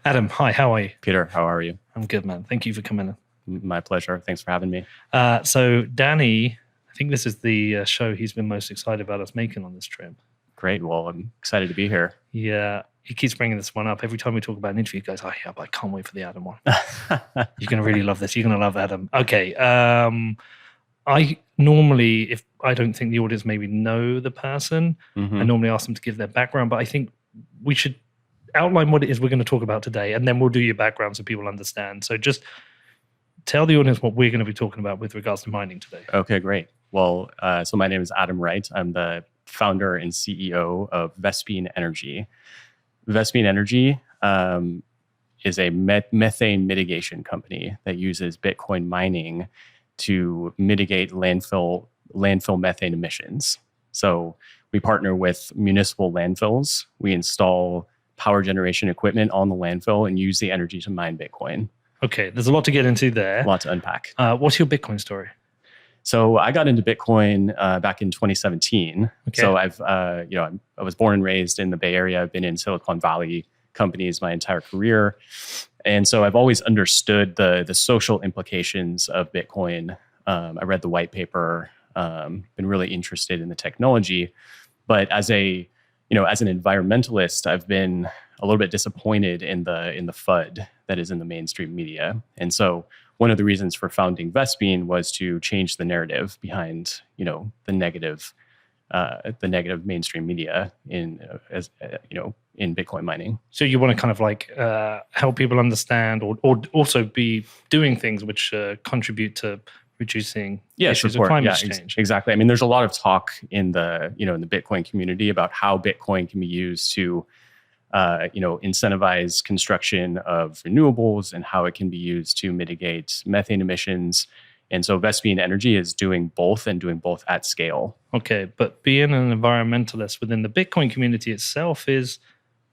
Adam, hi, how are you? Peter, how are you? I'm good, man. Thank you for coming in. My pleasure. Thanks for having me. So, Danny, I think this is the show he's been most excited about us making on this trip. Great. Well, I'm excited to be here. Yeah, he keeps bringing this one up. Every time we talk about an interview, he goes, oh, yeah, but I can't wait for the Adam one. You're going to really love this. You're going to love Adam. Okay. I normally, if I don't think the audience maybe know the person, I normally ask them to give their background, but I think we should outline what it is we're going to talk about today, and then we'll do your background so people understand. So just tell the audience what we're going to be talking about with regards to mining today. Okay, great. Well, so my name is Adam Wright. I'm the founder and CEO of Vespene Energy. Vespene Energy is a methane mitigation company that uses Bitcoin mining to mitigate landfill methane emissions. So we partner with municipal landfills. We install power generation equipment on the landfill and use the energy to mine Bitcoin. Okay, there's a lot to get into there. A lot to unpack. What's your Bitcoin story? So I got into Bitcoin back in 2017. Okay. So I was born and raised in the Bay Area. I've been in Silicon Valley companies my entire career. And so I've always understood the social implications of Bitcoin. I read the white paper, been really interested in the technology. But as an environmentalist, I've been a little bit disappointed in the FUD that is in the mainstream media. And so one of the reasons for founding Vespene was to change the narrative behind, the negative mainstream media in Bitcoin mining. So you want to kind of help people understand, or also be doing things which contribute to reducing issues of climate change. Exactly. I mean, there's a lot of talk in the Bitcoin community about how Bitcoin can be used to incentivize construction of renewables and how it can be used to mitigate methane emissions. And so Vespene Energy is doing both and doing both at scale. Okay, but being an environmentalist within the Bitcoin community itself is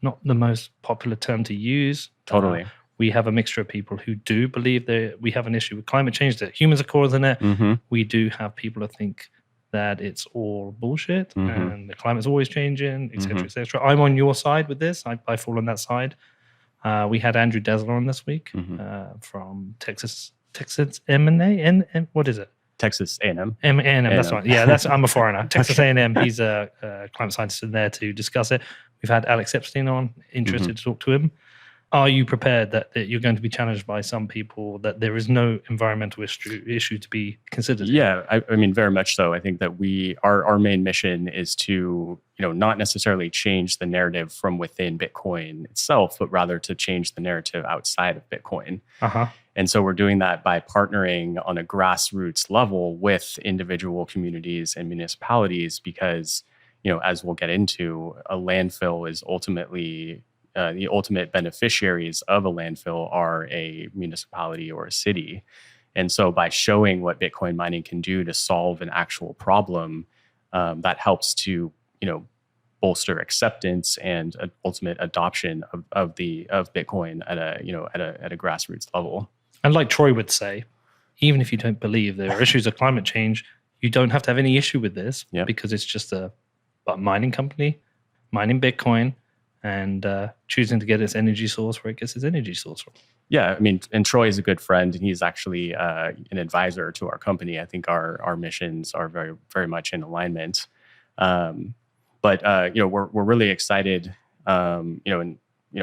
not the most popular term to use. Totally. We have a mixture of people who do believe that we have an issue with climate change, that humans are causing it. Mm-hmm. We do have people who think that it's all bullshit and the climate's always changing, et cetera, et cetera. I'm on your side with this. I fall on that side. We had Andrew Dazzler on this week from Texas M&A. What is it? Texas A&M. A&M, that's right. Yeah, I'm a foreigner. Texas A&M, he's a climate scientist in there to discuss it. We've had Alex Epstein on, interested to talk to him. Are you prepared that you're going to be challenged by some people that there is no environmental issue to be considered? Yeah, I mean, very much so. I think that our main mission is to, not necessarily change the narrative from within Bitcoin itself, but rather to change the narrative outside of Bitcoin. And so we're doing that by partnering on a grassroots level with individual communities and municipalities because, as we'll get into, a landfill is ultimately the ultimate beneficiaries of a landfill are a municipality or a city. And so by showing what Bitcoin mining can do to solve an actual problem, that helps to, bolster acceptance and ultimate adoption of Bitcoin at a grassroots level. And like Troy would say, even if you don't believe there are issues of climate change, you don't have to have any issue with this because it's just a mining company, mining Bitcoin, and choosing to get its energy source where it gets its energy source from. Yeah, I mean, and Troy is a good friend, and he's actually an advisor to our company. I think our missions are very, very much in alignment. But we're really excited. And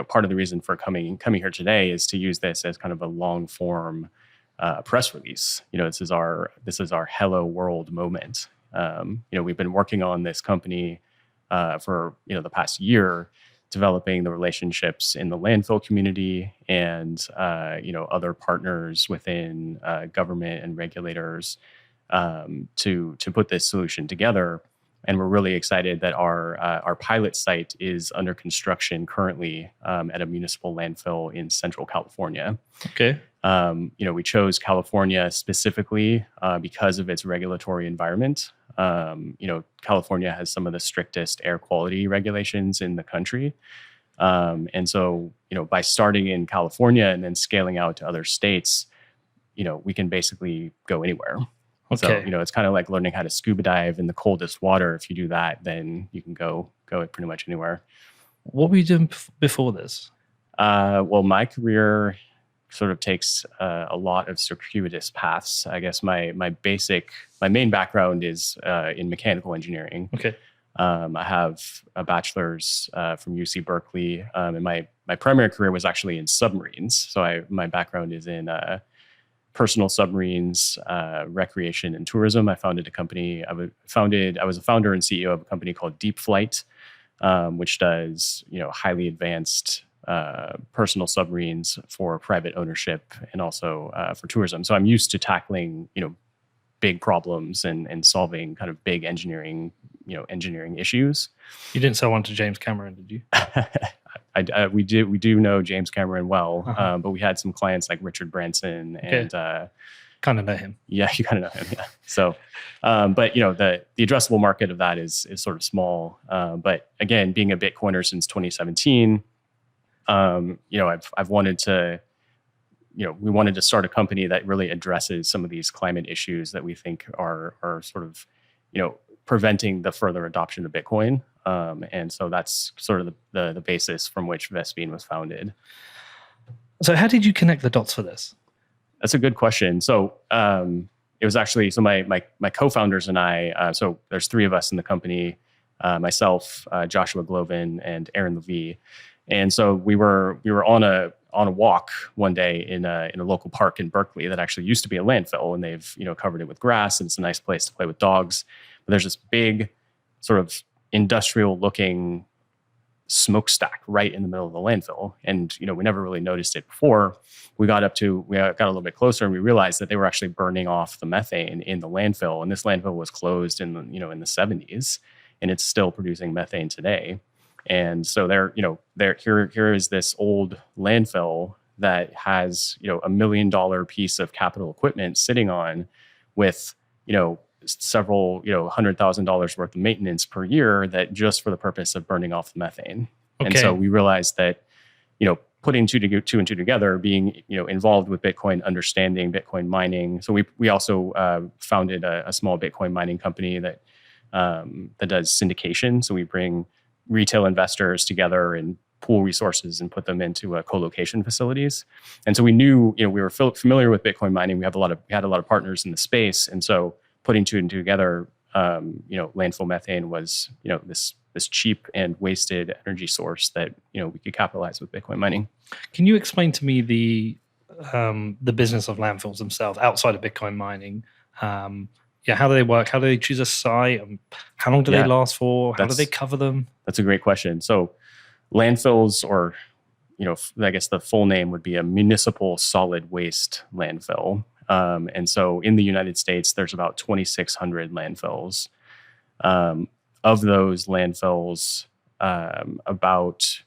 part of the reason for coming here today is to use this as kind of a long form press release. This is our hello world moment. We've been working on this company for the past year, developing the relationships in the landfill community and other partners within government and regulators to put this solution together. And we're really excited that our pilot site is under construction currently at a municipal landfill in Central California. Okay. We chose California specifically because of its regulatory environment. California has some of the strictest air quality regulations in the country. And so, by starting in California and then scaling out to other states, we can basically go anywhere. Okay. So, it's kind of like learning how to scuba dive in the coldest water. If you do that, then you can go pretty much anywhere. What were you doing before this? Well, my career sort of takes a lot of circuitous paths. I guess my main background is in mechanical engineering. Okay. I have a bachelor's from UC Berkeley, and my primary career was actually in submarines. So my background is in personal submarines, recreation and tourism. I founded a company. I was a founder and CEO of a company called Deep Flight, which does highly advanced personal submarines for private ownership and also for tourism. So I'm used to tackling big problems and solving kind of big engineering issues. You didn't sell one to James Cameron, did you? We do know James Cameron well, but we had some clients like Richard Branson and kind of know him. Yeah, you kind of know him. Yeah. So, but the addressable market of that is sort of small. But again, being a Bitcoiner since 2017, I've wanted to, we wanted to start a company that really addresses some of these climate issues that we think are sort of, preventing the further adoption of Bitcoin. And so that's sort of the basis from which Vespene was founded. So how did you connect the dots for this? That's a good question. So it was actually, my co-founders and I, so there's three of us in the company, myself, Joshua Glovin, and Aaron Levy. And so we were on a walk one day in a local park in Berkeley that actually used to be a landfill, and they've covered it with grass, and it's a nice place to play with dogs. But there's this big sort of industrial looking smokestack right in the middle of the landfill, and we never really noticed it before. We got a little bit closer, and we realized that they were actually burning off the methane in the landfill, and this landfill was closed in the in the 70s, and it's still producing methane today. And so here is this old landfill that has $1 million piece of capital equipment sitting on with several $100,000 worth of maintenance per year, that just for the purpose of burning off the methane. Okay. And so we realized that putting two and two together, being involved with Bitcoin, understanding Bitcoin mining. So we also founded a small Bitcoin mining company that does syndication. So we bring retail investors together and pool resources and put them into co-location facilities. And so we knew, we were familiar with Bitcoin mining. We had a lot of partners in the space. And so putting two and two together, landfill methane was, this cheap and wasted energy source that, we could capitalize with Bitcoin mining. Can you explain to me the business of landfills themselves outside of Bitcoin mining? How do they work? How do they choose a site? How long do they last for? How do they cover them? That's a great question. So landfills, or, I guess the full name would be a municipal solid waste landfill. And so in the United States, there's about 2,600 landfills. Of those landfills, about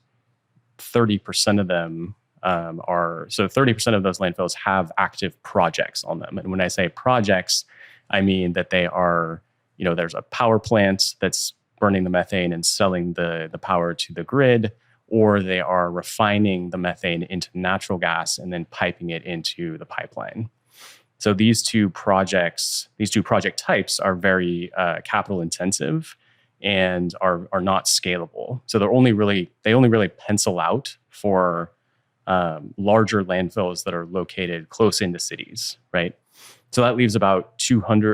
30% of them 30% of those landfills have active projects on them. And when I say projects, I mean that they are, there's a power plant that's burning the methane and selling the power to the grid, or they are refining the methane into natural gas and then piping it into the pipeline. So these two project types are very capital intensive and are not scalable. So they only really pencil out for larger landfills that are located close into cities, right? So that leaves about 2,000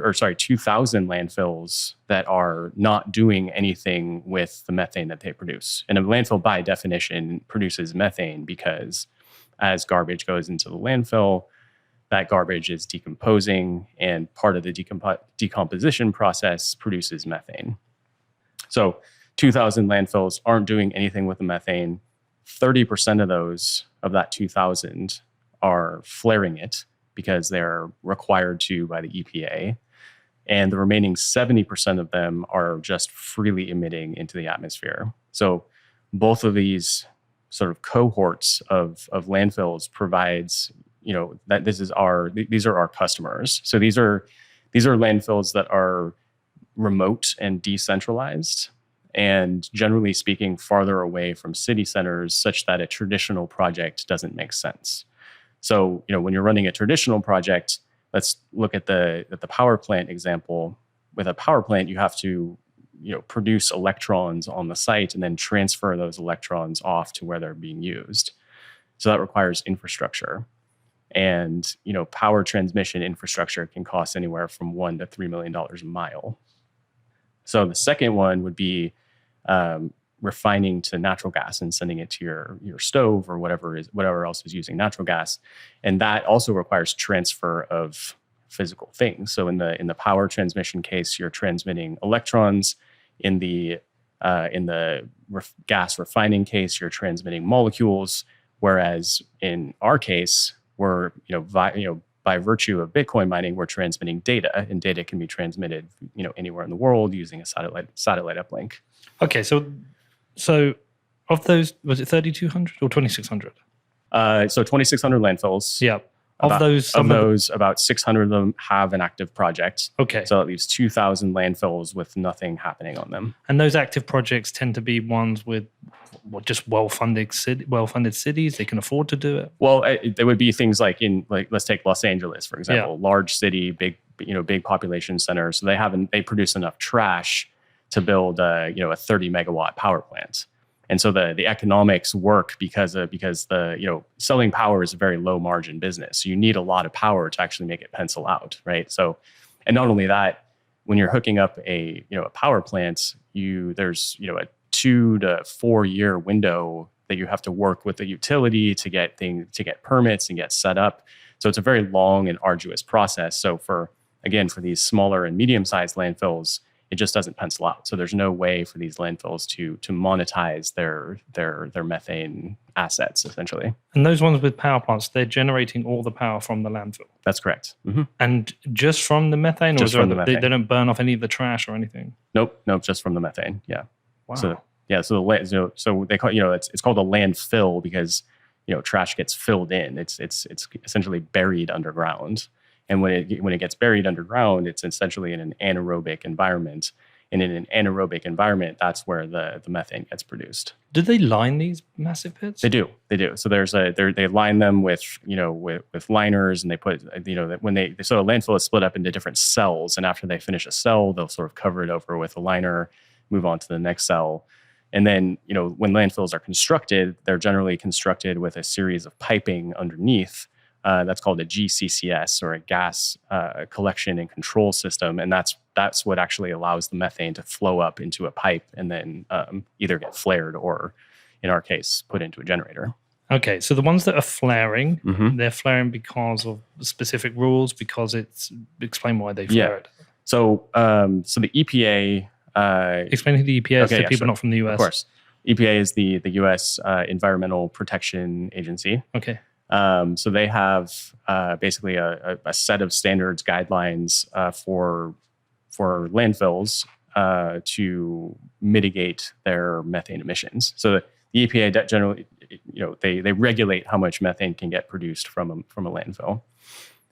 landfills that are not doing anything with the methane that they produce. And a landfill, by definition, produces methane because as garbage goes into the landfill, that garbage is decomposing, and part of the decomposition process produces methane. So 2,000 landfills aren't doing anything with the methane. 30% of that 2,000 are flaring it because they're required to by the EPA. And the remaining 70% of them are just freely emitting into the atmosphere. So both of these sort of cohorts of landfills provides, that these are our customers. So these are landfills that are remote and decentralized, and generally speaking, farther away from city centers, such that a traditional project doesn't make sense. So, when you're running a traditional project, let's look at the power plant example. With a power plant, you have to produce electrons on the site and then transfer those electrons off to where they're being used. So that requires infrastructure. And, power transmission infrastructure can cost anywhere from $1 to $3 million a mile. So the second one would be refining to natural gas and sending it to your stove or whatever else is using natural gas. And that also requires transfer of physical things. So in the power transmission case, you're transmitting electrons. In the gas refining case, you're transmitting molecules. Whereas in our case, we're by virtue of Bitcoin mining, we're transmitting data, and data can be transmitted anywhere in the world using a satellite uplink. Okay, so of those, was it 3,200 or 2,600? So 2,600 landfills. Yeah. Of those, about 600 of them have an active project. Okay. So that leaves 2,000 landfills with nothing happening on them. And those active projects tend to be ones with just well-funded cities. They can afford to do it. Well, there would be things like let's take Los Angeles, for example, large city, big population center. So they produce enough trash to build a 30 megawatt power plant. And so the economics work because the selling power is a very low margin business. So you need a lot of power to actually make it pencil out, right? So, and not only that, when you're hooking up a power plant, there's a 2 to 4 year window that you have to work with the utility to get permits and get set up. So it's a very long and arduous process. So for these smaller and medium sized landfills, it just doesn't pencil out. So there's no way for these landfills to monetize their methane assets, essentially. And those ones with power plants, they're generating all the power from the landfill. That's correct. Mm-hmm. And just from the methane, just from the methane. They don't burn off any of the trash or anything. Nope, just from the methane. Yeah. Wow. So they call it's called a landfill because trash gets filled in. It's essentially buried underground. And when it gets buried underground, it's essentially in an anaerobic environment. And in an anaerobic environment, that's where the methane gets produced. Do they line these massive pits? They do. So they line them with liners, and they put so a landfill is split up into different cells. And after they finish a cell, they'll sort of cover it over with a liner, move on to the next cell. And then when landfills are constructed, they're generally constructed with a series of piping underneath. That's called a GCCS, or a gas collection and control system, and that's what actually allows the methane to flow up into a pipe and then either get flared or, in our case, put into a generator. Okay, so the ones that are flaring, Mm-hmm. they're flaring because of specific rules. Explain why they flare it. So the EPA. Explain who the EPA is to people sure. not from the US. Of course, EPA is the US Environmental Protection Agency. Okay. So they have basically a set of standards, guidelines for landfills to mitigate their methane emissions. So the EPA generally, they regulate how much methane can get produced from a landfill.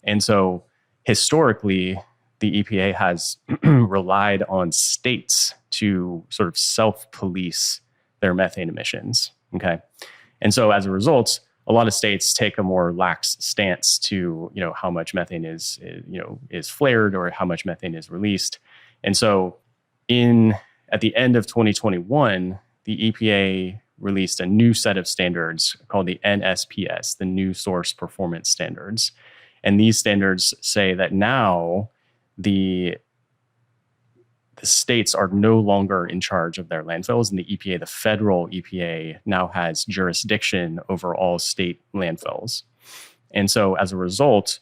And so historically, the EPA has relied on states to sort of self-police their methane emissions. Okay, and so as a result, a lot of states take a more lax stance to how much methane is flared or how much methane is released. And so at the end of 2021, the EPA released a new set of standards called the NSPS, the New Source Performance Standards. And these standards say that now the states are no longer in charge of their landfills, and the EPA, the federal EPA, now has jurisdiction over all state landfills. And so as a result,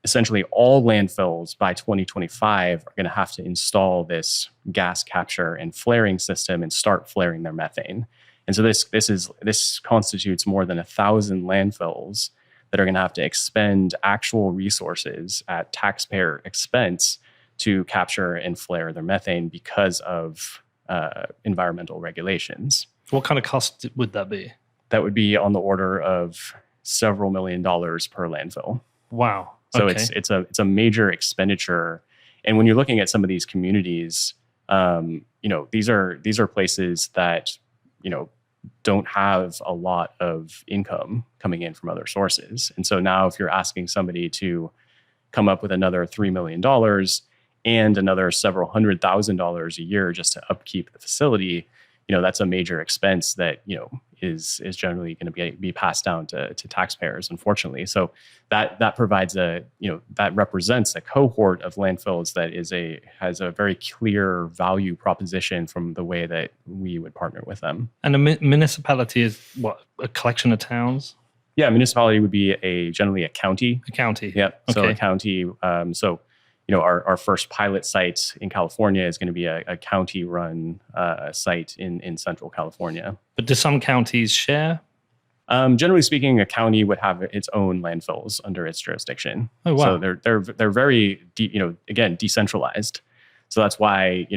essentially all landfills by 2025 are going to have to install this gas capture and flaring system and start flaring their methane. And so this constitutes more than 1,000 landfills that are going to have to expend actual resources at taxpayer expense to capture and flare their methane because of environmental regulations. What kind of cost would that be? That would be on the order of several $1 million per landfill. Wow. So okay. it's a major expenditure. And when you're looking at some of these communities, these are places that don't have a lot of income coming in from other sources. And so now if you're asking somebody to come up with another $3 million, and another several $100,000 a year just to upkeep the facility, that's a major expense that, is generally going to be passed down to taxpayers, unfortunately. So that provides that represents a cohort of landfills that has a very clear value proposition from the way that we would partner with them. And a municipality is what, a collection of towns? Yeah, a municipality would be generally a county. A county. Yep. Okay. So a county. Our first pilot site in California is going to be a county-run site in Central California. But do some counties share? Generally speaking, a county would have its own landfills under its jurisdiction. Oh, wow. So they're very again, decentralized. So that's why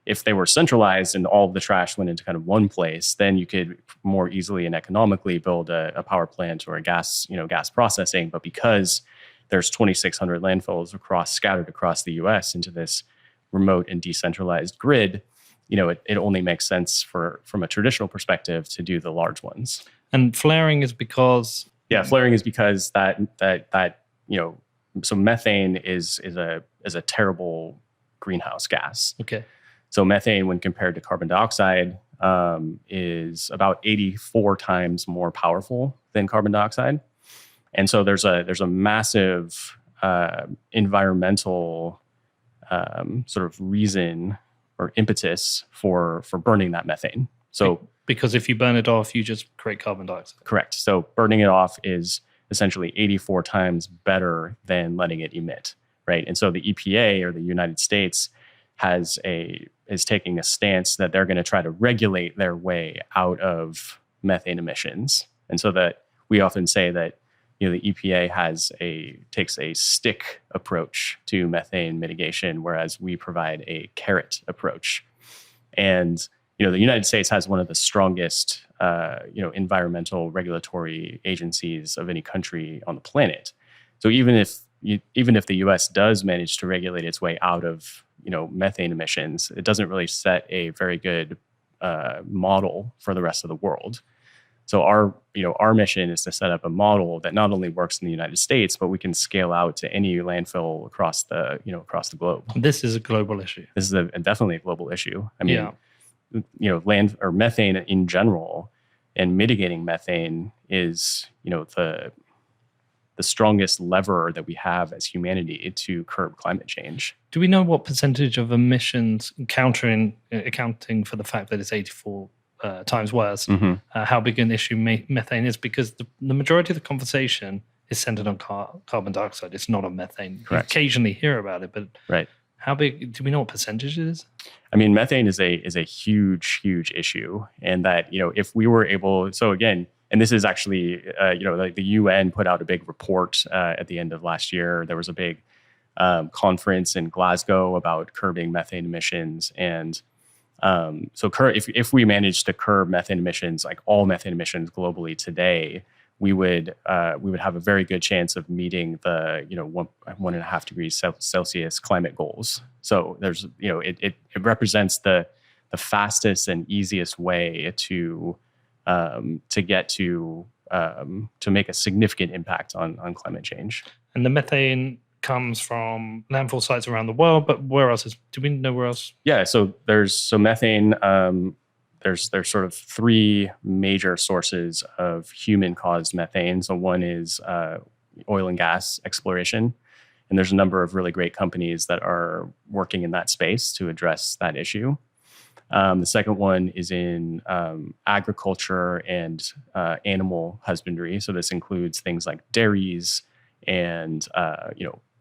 if they were centralized and all of the trash went into kind of one place, then you could more easily and economically build a power plant or a gas processing. But because there's 2,600 landfills scattered across the U.S. into this remote and decentralized grid, it only makes sense from a traditional perspective to do the large ones. And flaring is because? Yeah, flaring is because so methane is a terrible greenhouse gas. Okay. So methane, when compared to carbon dioxide, is about 84 times more powerful than carbon dioxide. And so there's a massive environmental sort of reason or impetus for burning that methane. So because if you burn it off, you just create carbon dioxide. Correct. So burning it off is essentially 84 times better than letting it emit, right? And so the EPA, or the United States, is taking a stance that they're going to try to regulate their way out of methane emissions. And so that we often say that the EPA takes a stick approach to methane mitigation, whereas we provide a carrot approach. And the United States has one of the strongest environmental regulatory agencies of any country on the planet. So even if the U.S. does manage to regulate its way out of methane emissions, it doesn't really set a very good model for the rest of the world. So our mission is to set up a model that not only works in the United States, but we can scale out to any landfill across the globe. This is a global issue. This is definitely a global issue. I mean, land or methane in general, and mitigating methane is the strongest lever that we have as humanity to curb climate change. Do we know what percentage of emissions, accounting for the fact that it's 84 times worse, how big an issue methane is? Because the majority of the conversation is centered on carbon dioxide. It's not on methane. Correct. You occasionally hear about it, but right. How big? Do we know what percentage it is? I mean, methane is a huge issue, and that if we were able, so again, and this is actually like the UN put out a big report at the end of last year. There was a big conference in Glasgow about curbing methane emissions, and if we managed to curb methane emissions, like all methane emissions globally today, we would have a very good chance of meeting the 1.5 degrees Celsius climate goals. So there's it represents the fastest and easiest way to get to make a significant impact on climate change. And the methane comes from landfill sites around the world, but where else do we know where else? Yeah, so methane. There's sort of three major sources of human-caused methane. So one is oil and gas exploration, and there's a number of really great companies that are working in that space to address that issue. The second one is in agriculture and animal husbandry. So this includes things like dairies and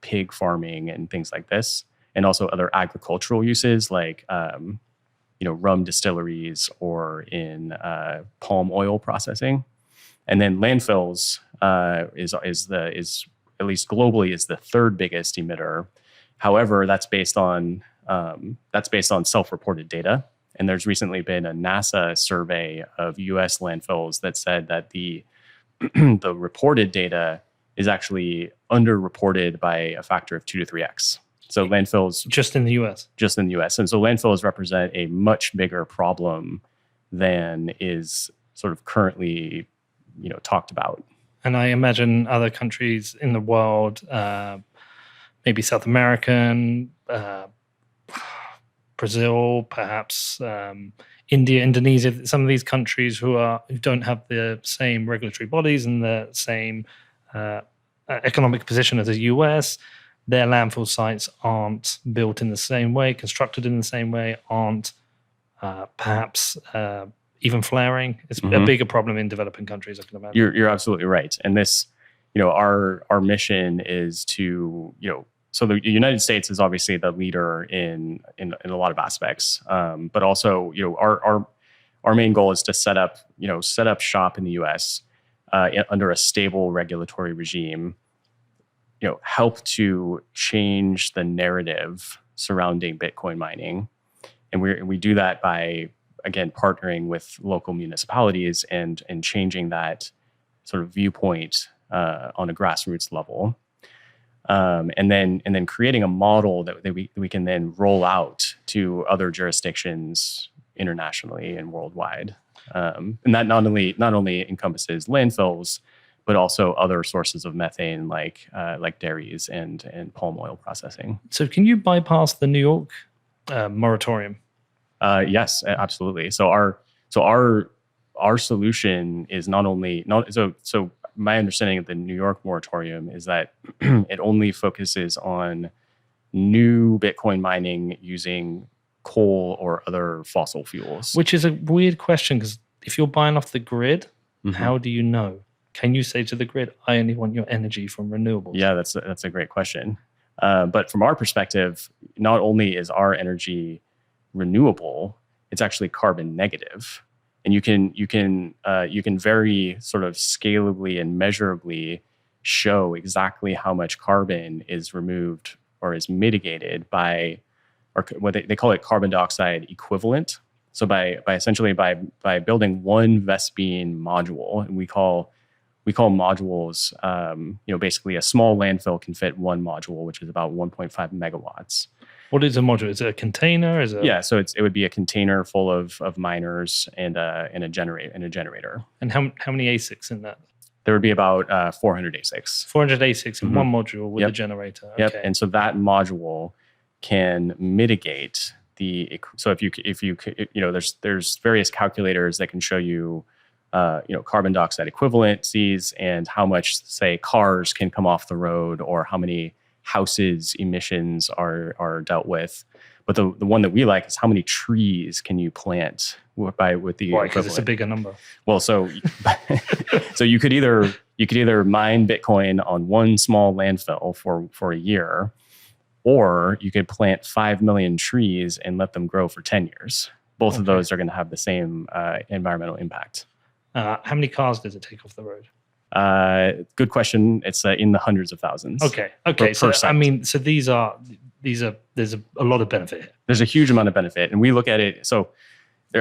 pig farming and things like this, and also other agricultural uses like rum distilleries or in palm oil processing. And then landfills is at least globally is the third biggest emitter. However, that's based on self-reported data. And there's recently been a NASA survey of U.S. landfills that said that the reported data is actually underreported by a factor of 2 to 3x. So landfills just in the U.S. And so landfills represent a much bigger problem than is sort of currently, talked about. And I imagine other countries in the world maybe South American, Brazil, perhaps India, Indonesia, some of these countries who don't have the same regulatory bodies and the same economic position as the US, their landfill sites aren't built in the same way, constructed in the same way, aren't perhaps even flaring. It's a bigger problem in developing countries, I can imagine. You're absolutely right. And this, our our mission is to, so the United States is obviously the leader in a lot of aspects, but also, our main goal is to set up shop in the U.S. Under a stable regulatory regime. Help to change the narrative surrounding Bitcoin mining, and we do that by, again, partnering with local municipalities and changing that sort of viewpoint on a grassroots level. And then creating a model that we can then roll out to other jurisdictions internationally and worldwide. And that not only encompasses landfills, but also other sources of methane like dairies and palm oil processing. So can you bypass the New York moratorium? Yes, absolutely. So our solution is so my understanding of the New York moratorium is that it only focuses on new Bitcoin mining using coal or other fossil fuels. Which is a weird question, because if you're buying off the grid, how do you know? Can you say to the grid, I only want your energy from renewables? Yeah, that's a great question. But from our perspective, not only is our energy renewable, it's actually carbon negative. And you can very sort of scalably and measurably show exactly how much carbon is removed or is mitigated by, or what they call it, carbon dioxide equivalent. So by building one Vespene module, and we call modules, basically a small landfill can fit one module, which is about 1.5 megawatts. What is a module? Is it a container? Yeah, so it would be a container full of miners and a generator. And how many ASICs in that? There would be about 400 ASICs. 400 ASICs in one module with a generator. Okay. Yep. And so that module can mitigate so if you there's various calculators that can show you carbon dioxide equivalencies and how much, say, cars can come off the road or how many houses emissions are dealt with. But the one that we like is how many trees can you plant with the equivalent? Because it's a bigger number. Well, so you could either mine Bitcoin on one small landfill for a year, or you could plant 5 million trees and let them grow for 10 years. Both of those are going to have the same environmental impact. How many cars does it take off the road? Good question. It's in the hundreds of thousands. Okay. Per site. I mean, so there's a lot of benefit here. There's a huge amount of benefit, and we look at it. So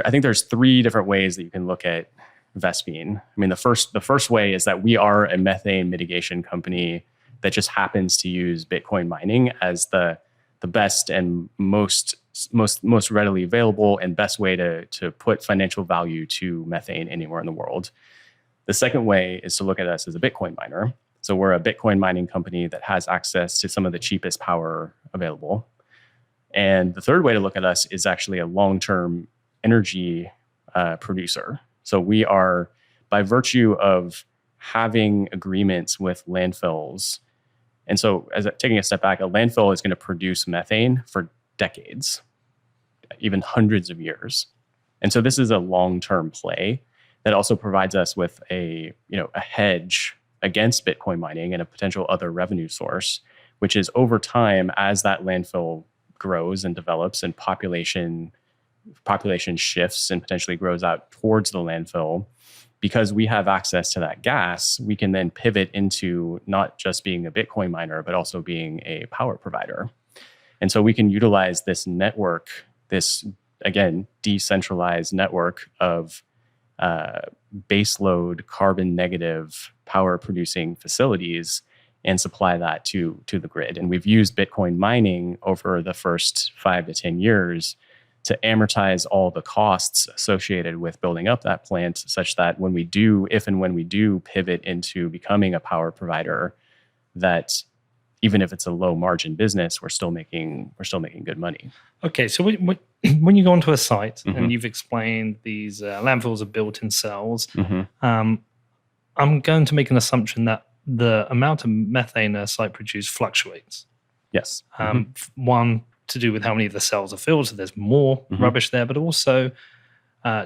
I think there's 3 different ways that you can look at Vespene. I mean, the first way is that we are a methane mitigation company that just happens to use Bitcoin mining as the best and most readily available and best way to put financial value to methane anywhere in the world. The second way is to look at us as a Bitcoin miner. So we're a Bitcoin mining company that has access to some of the cheapest power available. And the third way to look at us is actually a long-term energy producer. So we are, by virtue of having agreements with landfills, and so taking a step back, a landfill is going to produce methane for decades, even hundreds of years. And so this is a long-term play that also provides us with a hedge against Bitcoin mining and a potential other revenue source, which is over time, as that landfill grows and develops and population shifts and potentially grows out towards the landfill, because we have access to that gas, we can then pivot into not just being a Bitcoin miner, but also being a power provider. And so we can utilize this network, this, again, decentralized network of baseload carbon negative power producing facilities and supply that to the grid. And we've used Bitcoin mining over the first 5 to 10 years to amortize all the costs associated with building up that plant, such that if and when we do pivot into becoming a power provider, that even if it's a low margin business, we're still making good money. Okay, so when you go onto a site and you've explained these landfills are built in cells, I'm going to make an assumption that the amount of methane a site produces fluctuates. Yes. One, to do with how many of the cells are filled, so there's more rubbish there, but also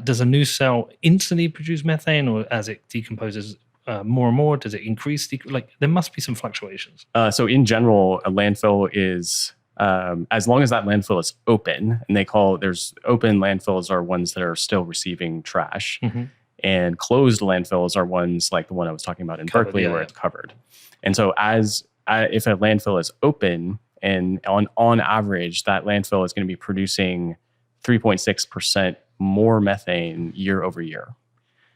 does a new cell instantly produce methane, or as it decomposes more and more, does it increase? There must be some fluctuations. So in general, a landfill is, as long as that landfill is open, and there's open landfills are ones that are still receiving trash, and closed landfills are ones like the one I was talking about in Berkeley, where it's covered. And so if a landfill is open, and on average, that landfill is going to be producing 3.6% more methane year over year.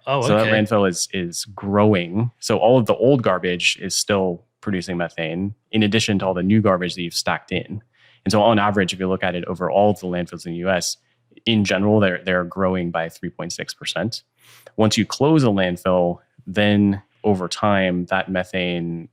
Oh, okay. So that landfill is growing. So all of the old garbage is still producing methane, in addition to all the new garbage that you've stacked in. And so on average, if you look at it over all of the landfills in the US, in general, they're growing by 3.6%. Once you close a landfill, then over time, that methane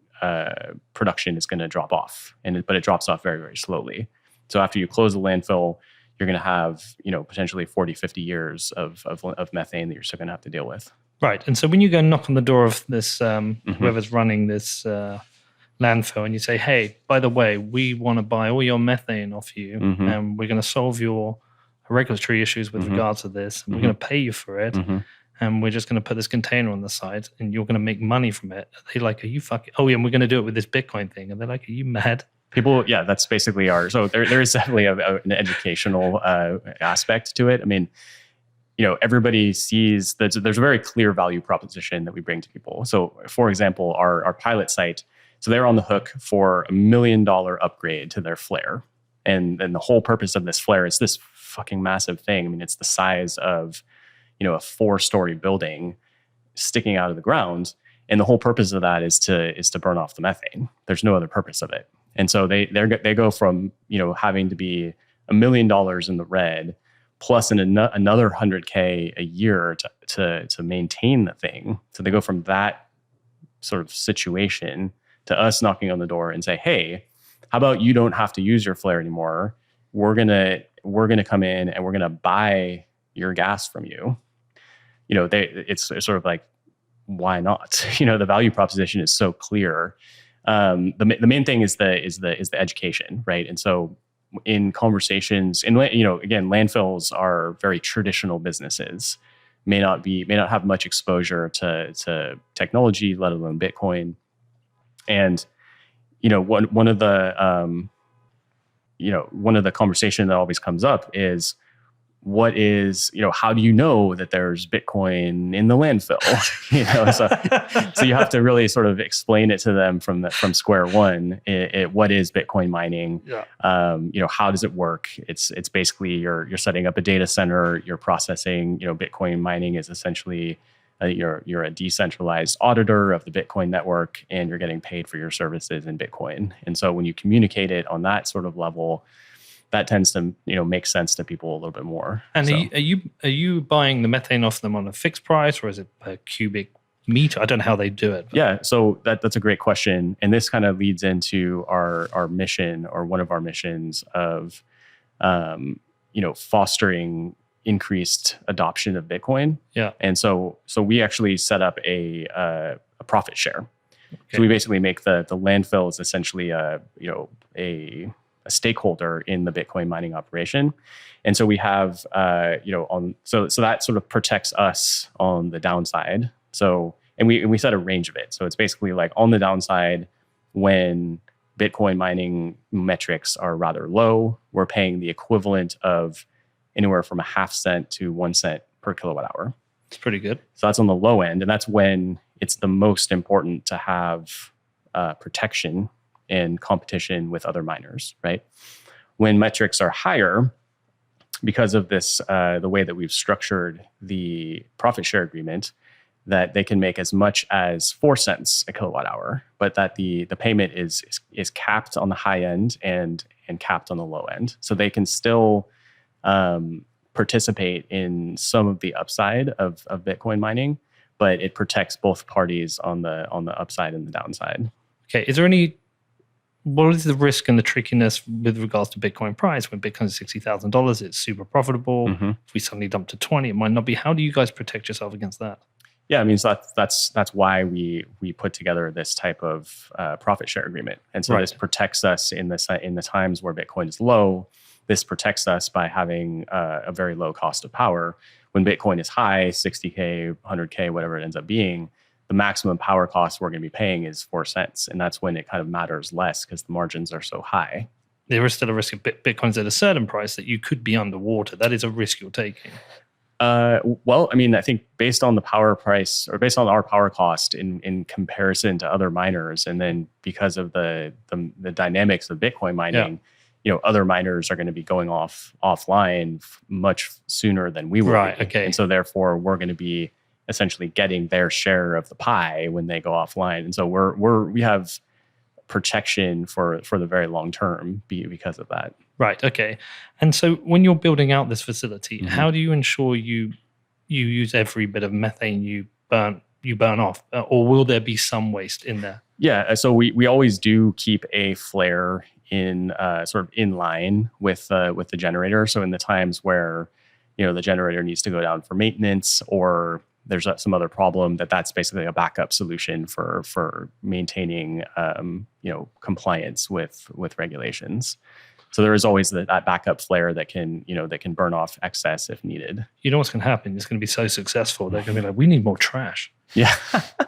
production is going to drop off, but it drops off very, very slowly. So after you close a landfill, you're going to have, potentially 40, 50 years of methane that you're still going to have to deal with. Right. And so when you go knock on the door of this, whoever's running this landfill, and you say, hey, by the way, we want to buy all your methane off you, and we're going to solve your regulatory issues with regards to this, and we're going to pay you for it, and we're just going to put this container on the side, and you're going to make money from it. Are they like, are you fucking, oh yeah, and we're going to do it with this Bitcoin thing. And they're like, are you mad? People, yeah, that's basically so there is definitely an educational aspect to it. I mean, everybody sees that there's a very clear value proposition that we bring to people. So for example, our pilot site, so they're on the hook for $1 million upgrade to their flare. And the whole purpose of this flare is this fucking massive thing. I mean, it's the size of, a 4-story building sticking out of the ground. And the whole purpose of that is to burn off the methane. There's no other purpose of it. And so they go from, having to be $1 million in the red plus another $100K a year to maintain the thing. So they go from that sort of situation to us knocking on the door and say, hey, how about you don't have to use your flare anymore? We're gonna come in and we're gonna buy your gas from you. It's sort of like, why not? The value proposition is so clear. The main thing is the education, right? And so in conversations, and again, landfills are very traditional businesses, may not have much exposure to technology, let alone Bitcoin. And one of the conversation that always comes up is, what is, how do you know that there's Bitcoin in the landfill? So you have to really sort of explain it to them from square one. What is Bitcoin mining? Yeah. How does it work? It's basically you're setting up a data center, you're processing. Bitcoin mining is essentially you're a decentralized auditor of the Bitcoin network, and you're getting paid for your services in Bitcoin. And so when you communicate it on that sort of level, that tends to make sense to people a little bit more. And are you buying the methane off them on a fixed price, or is it per cubic meter? I don't know how they do it. Yeah, so that's a great question, and this kind of leads into our mission, or one of our missions of fostering increased adoption of Bitcoin. Yeah, and so we actually set up a profit share. Okay. So we basically make the landfill is essentially a stakeholder in the Bitcoin mining operation. And so we have, so that sort of protects us on the downside. So, and we set a range of it. So it's basically like on the downside, when Bitcoin mining metrics are rather low, we're paying the equivalent of anywhere from 0.5 cent to 1 cent per kilowatt hour. It's pretty good. So that's on the low end. And that's when it's the most important to have protection and competition with other miners, right? When metrics are higher, because of this, the way that we've structured the profit share agreement, that they can make as much as 4 cents a kilowatt hour, but that the payment is capped on the high end and capped on the low end. So they can still participate in some of the upside of Bitcoin mining, but it protects both parties on the upside and the downside. Okay, is there any what is the risk and the trickiness with regards to Bitcoin price? When Bitcoin's $60,000, it's super profitable. If we suddenly dump to 20, it might not be. How do you guys protect yourself against that? Yeah, I mean, so that's why we put together this type of profit share agreement, and so this protects us in the times where Bitcoin is low. This protects us by having a very low cost of power. When Bitcoin is high, 60K, 100K, whatever it ends up being, the maximum power cost we're going to be paying is 4 cents, and that's when it kind of matters less because the margins are so high. There is still a risk of Bitcoin's at a certain price that you could be underwater. That is a risk you're taking. Well, I mean, I think based on the power price or based on our power cost in comparison to other miners, and then because of the dynamics of Bitcoin mining, other miners are going to be going offline much sooner than we will. Right. Be. Okay. And so therefore we're going to be essentially getting their share of the pie when they go offline. And so we have protection for the very long term because of that. Right. Okay. And so when you're building out this facility, how do you ensure you use every bit of methane you burn off, or will there be some waste in there? Yeah. So we always do keep a flare in sort of in line with the generator. So in the times where the generator needs to go down for maintenance, or there's some other problem, that's basically a backup solution for maintaining compliance with regulations. So there is always that backup flare that can burn off excess if needed. You know what's going to happen? It's going to be so successful. They're going to be like, we need more trash. Yeah.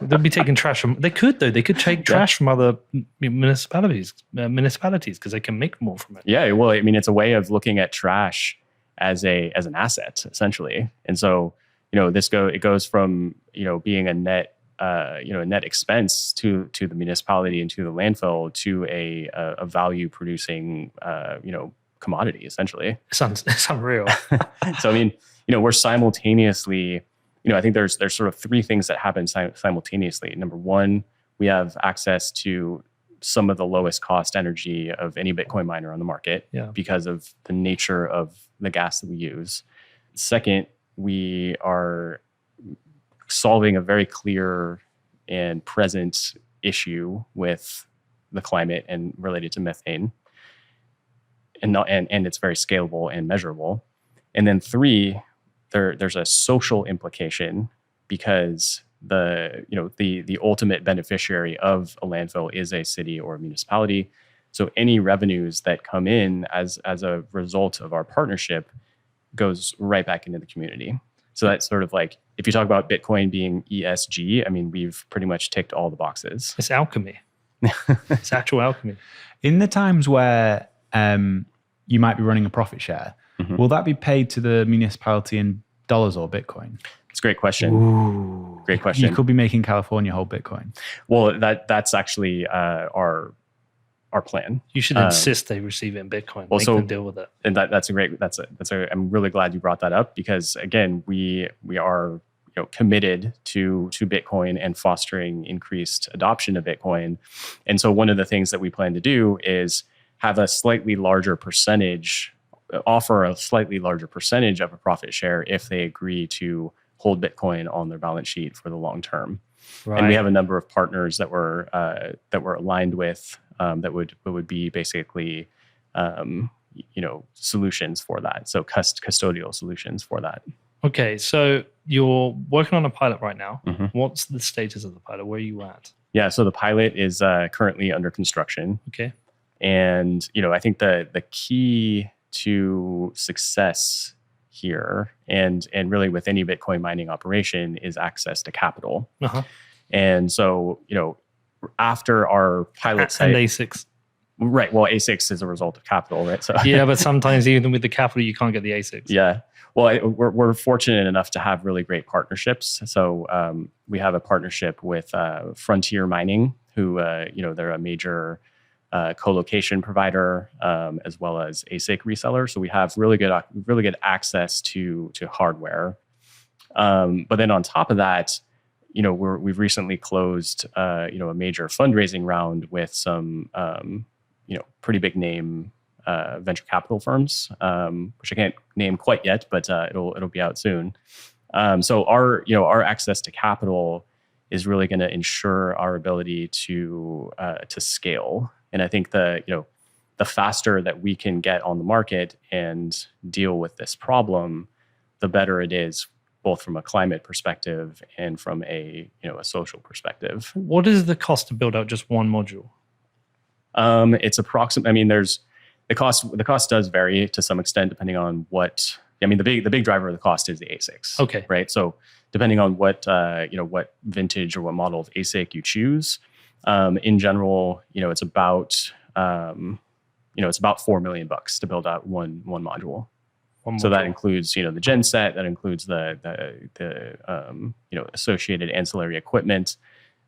They'll be taking trash from. They could though. They could take trash from other municipalities because they can make more from it. Yeah. Well, I mean, it's a way of looking at trash as an asset essentially, and so. It goes from being a net expense to the municipality and to the landfill to a value producing commodity essentially. It's unreal. So I mean we're simultaneously I think there's sort of three things that happen simultaneously. Number one, we have access to some of the lowest cost energy of any Bitcoin miner on the market because of the nature of the gas that we use. Second, we are solving a very clear and present issue with the climate and related to methane, and it's very scalable and measurable. And then three, there's a social implication because the ultimate beneficiary of a landfill is a city or a municipality. So any revenues that come in as a result of our partnership goes right back into the community. So that's sort of like, if you talk about Bitcoin being ESG, I mean, we've pretty much ticked all the boxes. It's alchemy. It's actual alchemy. In the times where you might be running a profit share, will that be paid to the municipality in dollars or Bitcoin? It's a great question. Ooh. Great question. You could be making California hold Bitcoin. Well, that's actually our plan. You should insist they receive it in Bitcoin. Make them deal with it. And I'm really glad you brought that up because again, we are committed to Bitcoin and fostering increased adoption of Bitcoin. And so one of the things that we plan to do is have a slightly larger percentage, offer a slightly larger percentage of a profit share if they agree to hold Bitcoin on their balance sheet for the long term. Right. And we have a number of partners that we're aligned with that would be basically solutions for that. So custodial solutions for that. Okay, so you're working on a pilot right now. What's the status of the pilot? Where are you at? Yeah, so the pilot is currently under construction. Okay. And I think the key to success here and really with any Bitcoin mining operation is access to capital. And so, after our pilot site, and ASICs. Right. Well, ASICs is a result of capital, right? So yeah, but sometimes even with the capital, you can't get the ASICs. Yeah. Well, we're fortunate enough to have really great partnerships. So we have a partnership with Frontier Mining, who they're a major co-location provider as well as ASIC reseller. So we have really good access to hardware. But then on top of that, we've recently closed a major fundraising round with some pretty big name venture capital firms, which I can't name quite yet, but it'll be out soon. So our access to capital is really going to ensure our ability to scale. And I think the faster that we can get on the market and deal with this problem, the better it is, both from a climate perspective and from a social perspective. What is the cost to build out just one module? It's approximate. I mean, there's the cost. The cost does vary to some extent depending on what. I mean, the big driver of the cost is the ASICs. Okay. Right. So depending on what what vintage or what model of ASIC you choose, in general, it's about it's about $4 million to build out one module. So that includes, the gen set, that includes the associated ancillary equipment,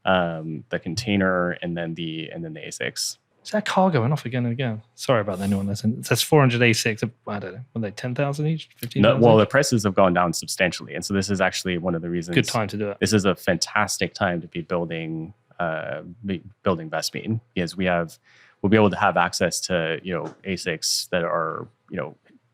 the container, and then the ASICs. Is that cargo and off again and again? Sorry about that, anyone listening. It says 400 ASICs. I don't know. Were they 10,000 each? 15,000? No, well, the prices have gone down substantially, and so this is actually one of the reasons. Good time to do it. This is a fantastic time to be building Vespene, because we'll be able to have access to ASICs that are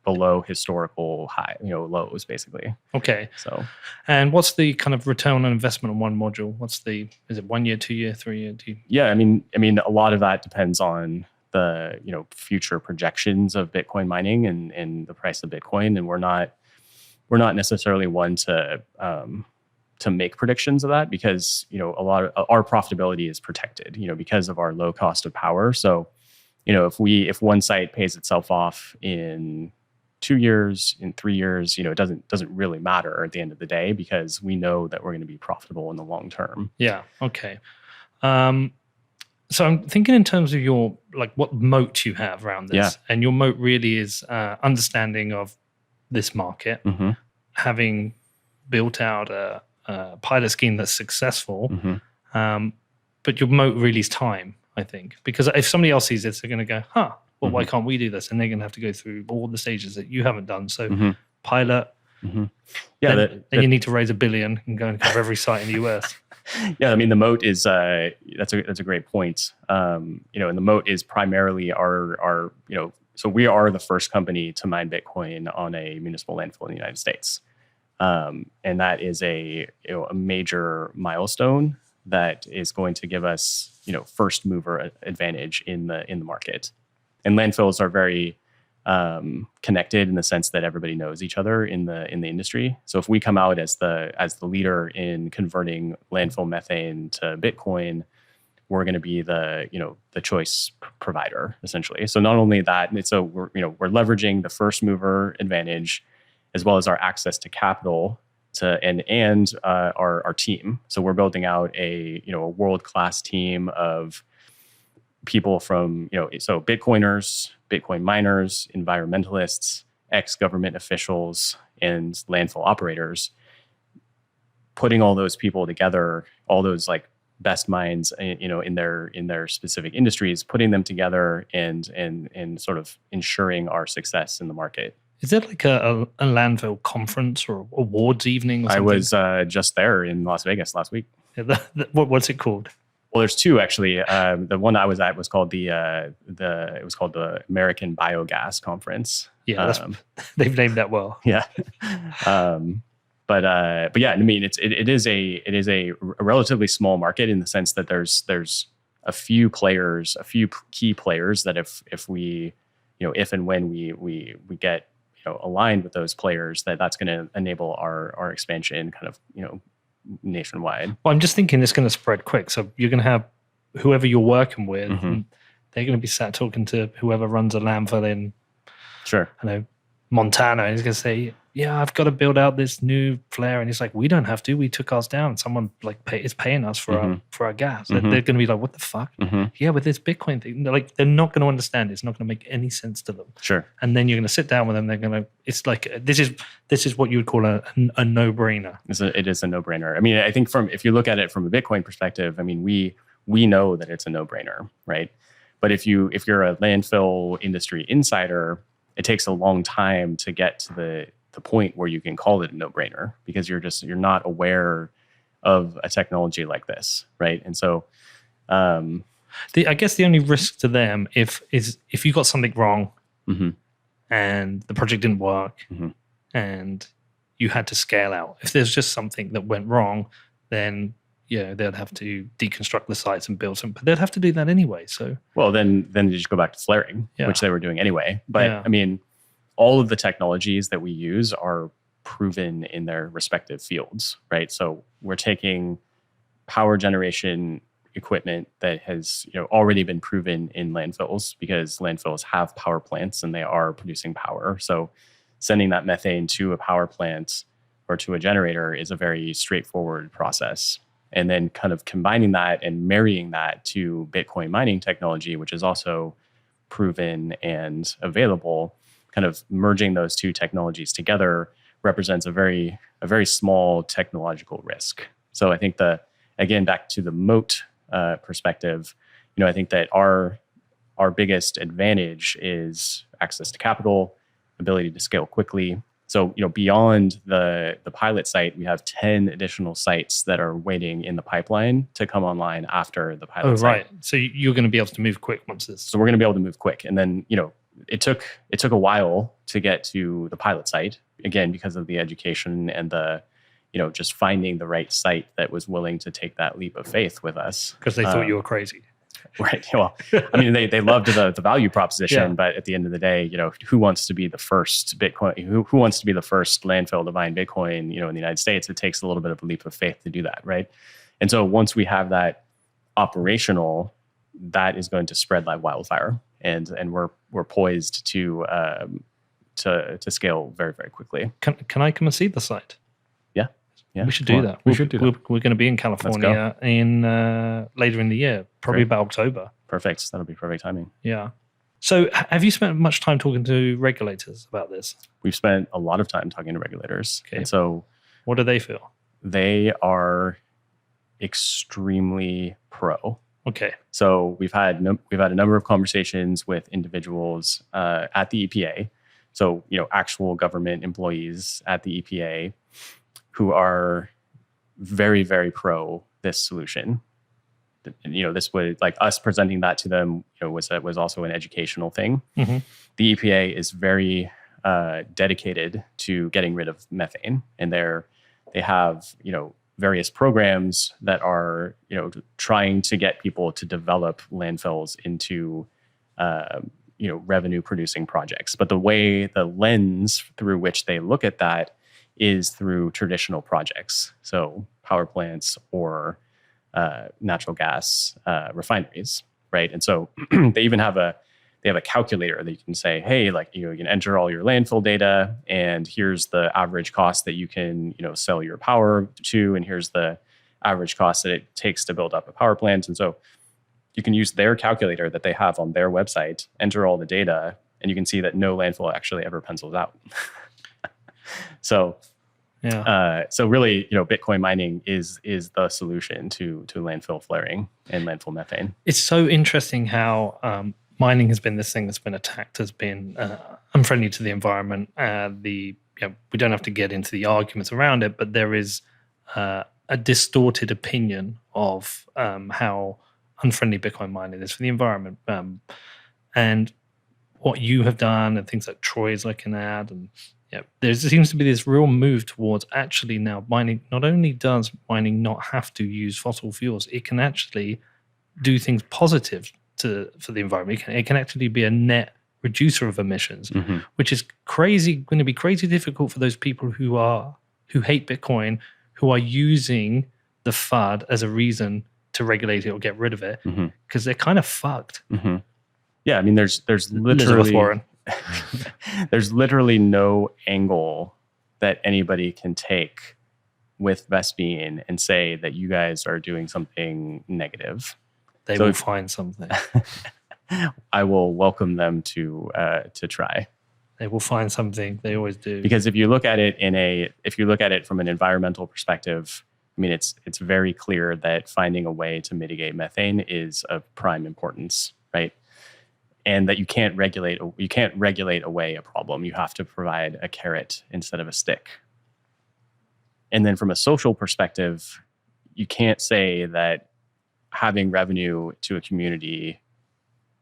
below historical high, lows, basically. Okay. So, and what's the kind of return on investment on one module? Is it 1 year, 2 year, 3 year? Yeah, I mean, a lot of that depends on the future projections of Bitcoin mining and the price of Bitcoin, and we're not necessarily one to make predictions of that, because a lot of our profitability is protected, because of our low cost of power. So, if one site pays itself off in 2 years, in 3 years, it doesn't really matter at the end of the day, because we know that we're going to be profitable in the long term. Yeah. Okay. So I'm thinking in terms of your, what moat you have around this, and your moat really is understanding of this market, having built out a pilot scheme that's successful, but your moat really is time, I think, because if somebody else sees this, they're going to go, well, why can't we do this? And they're going to have to go through all the stages that you haven't done. So pilot, yeah, then you need to raise $1 billion and go and cover every site in the US. Yeah, I mean, the moat is that's a great point. And the moat is primarily our so we are the first company to mine Bitcoin on a municipal landfill in the United States, and that is a major milestone that is going to give us first mover advantage in the market. And landfills are very connected in the sense that everybody knows each other in the industry. So if we come out as the leader in converting landfill methane to Bitcoin, we're going to be the choice provider, essentially. So not only that, we're leveraging the first mover advantage, as well as our access to capital and our team. So we're building out a world-class team of people from so Bitcoiners, Bitcoin miners, environmentalists, ex-government officials, and landfill operators. Putting all those people together, all those best minds, in their specific industries, putting them together and sort of ensuring our success in the market. Is there a landfill conference or awards evening or something? I was just there in Las Vegas last week. What's it called? Well, there's two actually. The one I was at was called the American Biogas Conference. Yeah, they've named that well. Yeah, but yeah, I mean, it is a relatively small market in the sense that there's a few players, a few key players that if we if and when we get aligned with those players, that's going to enable our expansion kind of nationwide. Well, I'm just thinking it's going to spread quick. So you're going to have whoever you're working with, and they're going to be sat talking to whoever runs a landfill in, Montana. And he's going to say, yeah, I've got to build out this new flare. And he's like, we don't have to. We took ours down. Someone is paying us for our gas. They're going to be like, what the fuck? Yeah, with this Bitcoin thing. They're not going to understand it. It's not going to make any sense to them. Sure. And then you're going to sit down with them. They're going to, it's like, this is what you would call a no-brainer. It is a no-brainer. I mean, I think if you look at it from a Bitcoin perspective, I mean, we know that it's a no-brainer, right? But if you're a landfill industry insider, it takes a long time to get to the point where you can call it a no-brainer, because you're not aware of a technology like this, right? And so, I guess the only risk to them if you got something wrong and the project didn't work and you had to scale out. If there's just something that went wrong, then they'd have to deconstruct the sites and build some, but they'd have to do that anyway. So, well, then you just go back to flaring, which they were doing anyway. But I mean, all of the technologies that we use are proven in their respective fields, right? So we're taking power generation equipment that has already been proven in landfills, because landfills have power plants and they are producing power. So sending that methane to a power plant or to a generator is a very straightforward process. And then kind of combining that and marrying that to Bitcoin mining technology, which is also proven and available, kind of merging those two technologies together represents a very small technological risk. So I think again, back to the moat perspective, I think that our biggest advantage is access to capital, ability to scale quickly. So, beyond the pilot site, we have 10 additional sites that are waiting in the pipeline to come online after the pilot site. Right. So you're going to be able to move quick once this. So we're going to be able to move quick. And then, it took a while to get to the pilot site, again, because of the education and the, just finding the right site that was willing to take that leap of faith with us. Because they thought you were crazy. Right. Well, I mean, they loved the value proposition, but at the end of the day, who wants to be the first Bitcoin? Who wants to be the first landfill to mine Bitcoin? In the United States, it takes a little bit of a leap of faith to do that, right? And so once we have that operational, that is going to spread like wildfire, and we're poised to scale very, very quickly. Can I come and see the site? Yeah, we should do that. We're going to be in California in later in the year, probably about October. Perfect. That'll be perfect timing. Yeah. So have you spent much time talking to regulators about this? We've spent a lot of time talking to regulators. Okay. And so what do they feel? They are extremely pro. Okay. So we've had a number of conversations with individuals at the EPA. So, actual government employees at the EPA who are very, very pro this solution. This would, like, us presenting that to them, was also an educational thing. Mm-hmm. The EPA is very dedicated to getting rid of methane, and they have various programs that are trying to get people to develop landfills into revenue producing projects. But the lens through which they look at that is through traditional projects, so power plants or natural gas refineries, right? And so they even have a calculator that you can say, hey, like, you can enter all your landfill data, and here's the average cost that you can sell your power to, and here's the average cost that it takes to build up a power plant. And so you can use their calculator that they have on their website, enter all the data, and you can see that no landfill actually ever pencils out. So, so really, Bitcoin mining is the solution to landfill flaring and landfill methane. It's so interesting how mining has been this thing that's been attacked as being unfriendly to the environment. We don't have to get into the arguments around it, but there is a distorted opinion of how unfriendly Bitcoin mining is for the environment, and what you have done, and things like Troy is looking at, and there seems to be this real move towards actually now mining. Not only does mining not have to use fossil fuels, it can actually do things positive for the environment. It can actually be a net reducer of emissions, mm-hmm. which is going to be crazy difficult for those people who hate Bitcoin, who are using the FUD as a reason to regulate it or get rid of it, because they're kind of fucked. Mm-hmm. Yeah, I mean, there's literally there's literally no angle that anybody can take with Vespene and say that you guys are doing something negative. They will find something. I will welcome them to try. They will find something. They always do. Because if you look at it from an environmental perspective, I mean, it's very clear that finding a way to mitigate methane is of prime importance, right? And that you can't regulate away a problem. You have to provide a carrot instead of a stick. And then from a social perspective, you can't say that having revenue to a community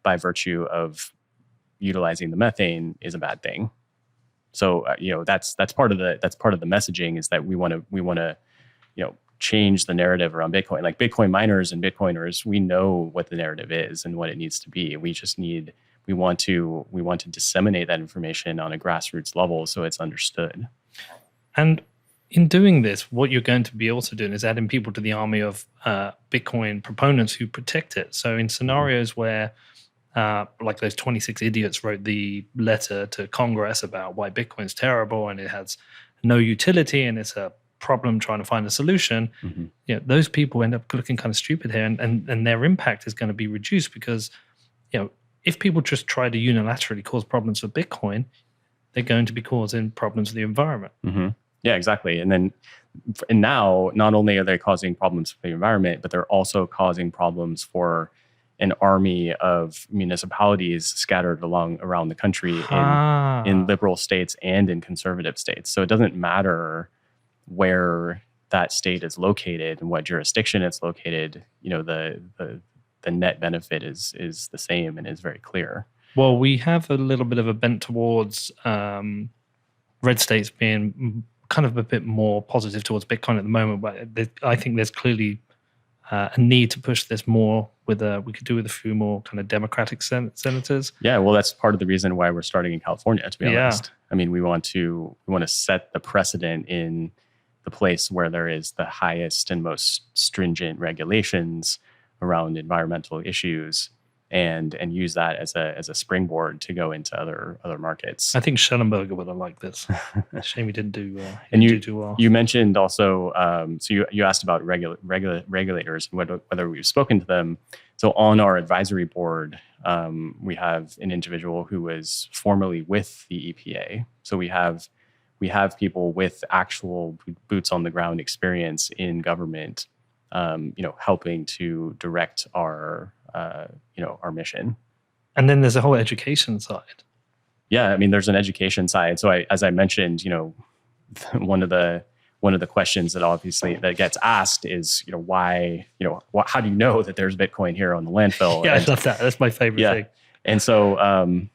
by virtue of utilizing the methane is a bad thing. So that's part of the messaging, is that we want to change the narrative around Bitcoin. Like Bitcoin miners and Bitcoiners, we know what the narrative is and what it needs to be. We want to disseminate that information on a grassroots level so it's understood. And in doing this, what you're going to be also doing is adding people to the army of Bitcoin proponents who protect it. So in scenarios where, like those 26 idiots wrote the letter to Congress about why Bitcoin's terrible and it has no utility and it's a problem trying to find a solution, those people end up looking kind of stupid here, and their impact is going to be reduced because, if people just try to unilaterally cause problems for Bitcoin, they're going to be causing problems for the environment. Yeah, exactly. And now, not only are they causing problems for the environment, but they're also causing problems for an army of municipalities scattered around the country in liberal states and in conservative states. So it doesn't matter where that state is located and what jurisdiction it's located. The net benefit is the same and is very clear. Well, we have a little bit of a bent towards red states being kind of a bit more positive towards Bitcoin at the moment, but I think there's clearly a need to push this more. We could do with a few more kind of Democratic senators. Yeah, well, that's part of the reason why we're starting in California, to be honest. I mean, we want to set the precedent in the place where there is the highest and most stringent regulations around environmental issues, and use that as a springboard to go into other markets. I think Schellenberger would have liked this. Shame he didn't do. Do too well. You mentioned also. So you asked about regulators and whether we've spoken to them. So on our advisory board, we have an individual who was formerly with the EPA. So we have people with actual boots on the ground experience in government, helping to direct our mission. And then there's a whole education side. Yeah, I mean, there's an education side. So as I mentioned, one of the questions that obviously that gets asked is, why, how do you know that there's Bitcoin here on the landfill? Yeah, I love that. That's my favorite thing. And so,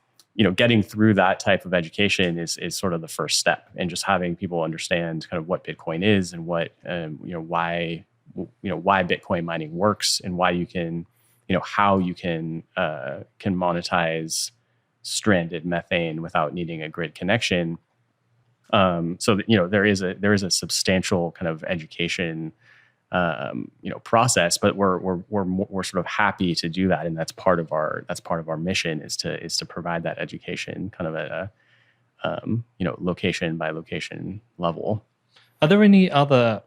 getting through that type of education is sort of the first step, and just having people understand kind of what Bitcoin is and what, why Bitcoin mining works, and why you can, how you can monetize stranded methane without needing a grid connection. So that, there is a substantial kind of education, process, but we're sort of happy to do that, and that's part of our mission is to provide that education kind of at a location by location level. Are there any other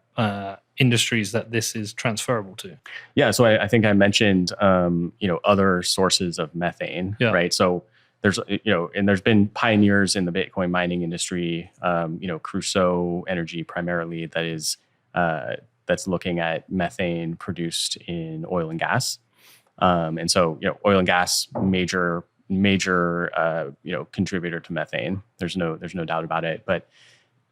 industries that this is transferable to? Yeah, so I think I mentioned other sources of methane, right? So there's and there's been pioneers in the Bitcoin mining industry, Crusoe Energy primarily, that is that's looking at methane produced in oil and gas, and so oil and gas major contributor to methane. There's no doubt about it, but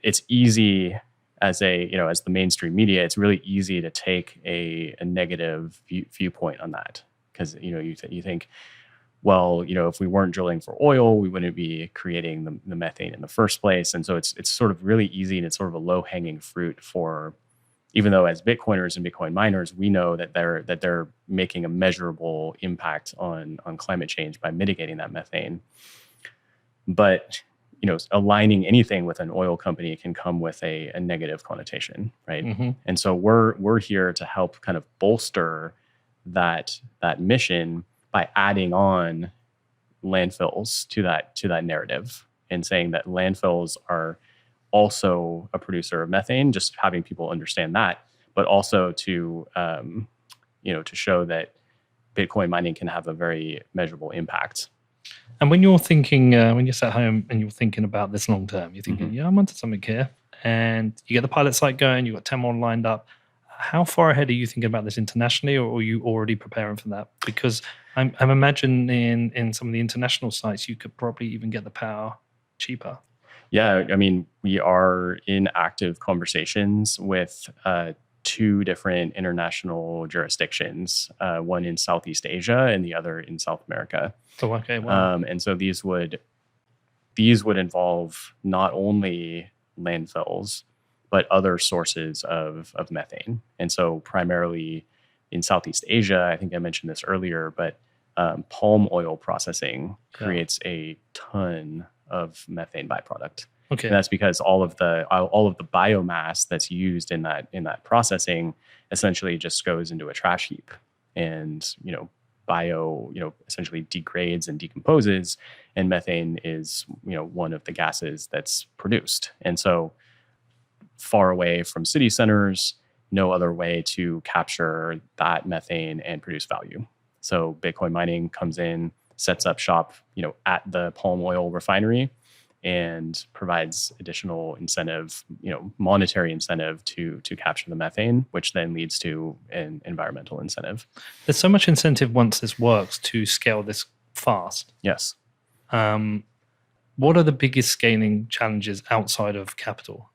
it's easy as the mainstream media, it's really easy to take a negative viewpoint on that, because you think, well, if we weren't drilling for oil, we wouldn't be creating the methane in the first place. And so it's sort of really easy, and it's sort of a low hanging fruit for, even though as Bitcoiners and Bitcoin miners, we know that they're making a measurable impact on climate change by mitigating that methane. But aligning anything with an oil company can come with a negative connotation, right? Mm-hmm. And so we're here to help kind of bolster that mission by adding on landfills to that narrative, and saying that landfills are also a producer of methane, just having people understand that, but also to show that Bitcoin mining can have a very measurable impact. And when you're thinking, when you're sat home and you're thinking about this long term, you're thinking, I'm onto something here, and you get the pilot site going, you've got 10 more lined up. How far ahead are you thinking about this internationally, or are you already preparing for that? Because I'm imagining in some of the international sites, you could probably even get the power cheaper. Yeah, I mean, we are in active conversations with 2 different international jurisdictions, one in Southeast Asia and the other in South America. Oh, okay, wow. And so these would involve not only landfills, but other sources of methane. And so primarily in Southeast Asia, I think I mentioned this earlier, but palm oil processing creates a ton of methane byproduct. Okay. And that's because all of the biomass that's used in that processing essentially just goes into a trash heap, and essentially degrades and decomposes, and methane is one of the gases that's produced. And so far away from city centers, no other way to capture that methane and produce value. So Bitcoin mining comes in, sets up shop, at the palm oil refinery, and provides additional incentive, monetary incentive to capture the methane, which then leads to an environmental incentive. There's so much incentive once this works to scale this fast. Yes. What are the biggest scaling challenges outside of capital?